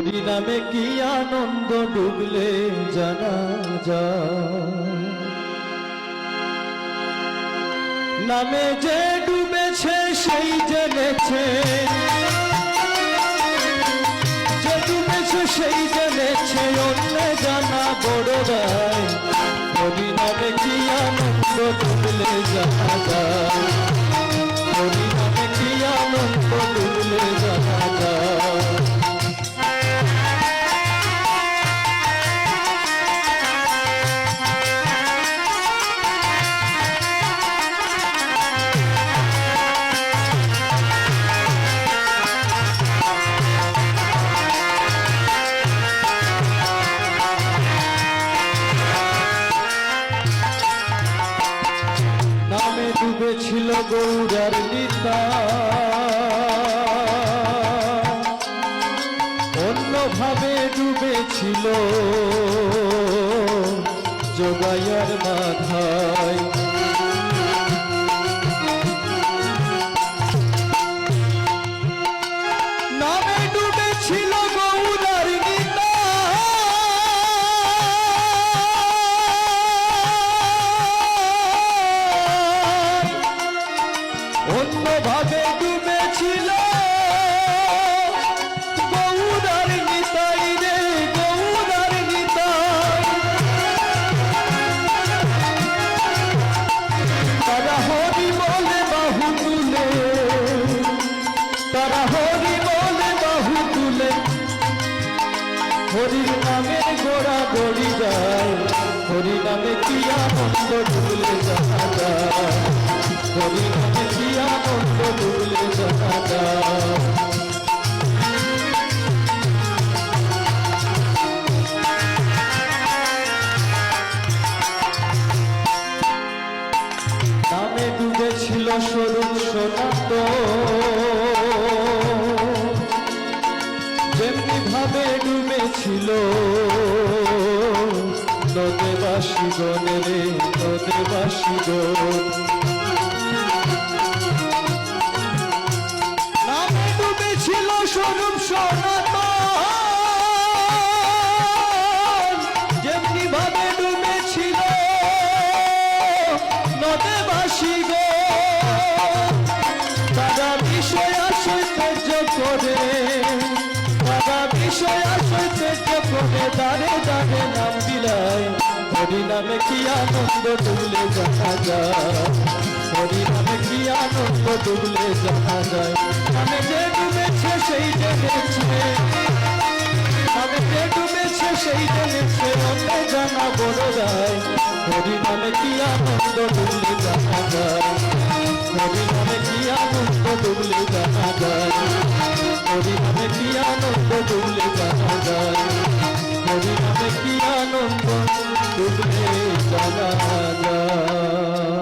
হরি নামে কি আনন্দ ডুবলে জানা যায়। নামে যে ডুবেছে সেই জেনেছে, যে ডুবেছে সেই জেনেছে, অন্য জানা বড় দায়। হরি নামে কি আনন্দ ডুবলে জানা যায়। হরি নামে কি আনন্দ ডুবলে জানা যায়। নামে ডুবেছিল গৌরার নিতা, অন্যভাবে ডুবেছিল যোগাইয়ার মাথায়। নামে ডুবেছিল গৌরার নিতা, অন্যভাবে ডুবেছিল গৌরার নিতাই রে, গৌরার নিতাই। তারা হরি বলে বাহু তুলে, তারা হরি বলে বাহু তুলে, হরির নামে গোড়া গড়ি যায়। হরি নামে কি আনন্দ ডুবলে জানা যায়। হরি নামে কি আনন্দ ডুবলে জানা যায়। নামে ডুবেছিল স্বরূপ সনাতন, যেমনি ভাবে ডুবেছিল নদেবাসীগণ রে, নদেবাসীগণ। নামে ডুবেছিল স্বরূপ সনাতন, যেমনি ভাবে ডুবেছিল নদেবাসীগণ। তারা বিষয় আশয় ত্যায্য করে, তারা বিষয় আশয় ত্যায্য করে, দাঁড়ে দাঁড়ে নাম বিলায়। হরি নামে কি আনন্দ ডুবলে জানা যায়। হরি নামে কি আনন্দ ডুবলে জানা যায়। নামে যে ডুবেছে সেই জেনেছে, নামে যে ডুবেছে সেই জেনেছে, অন্য জানা বড় দায়। হরি নামে কি আনন্দ ডুবলে জানা যায়। হরি নামে কি আনন্দ ডুবলে জানা যায়। হরি নামে কি আনন্দ ডুবলে জানা যায়। হরি নামে কি আনন্দ ডুবলে জানা যায়।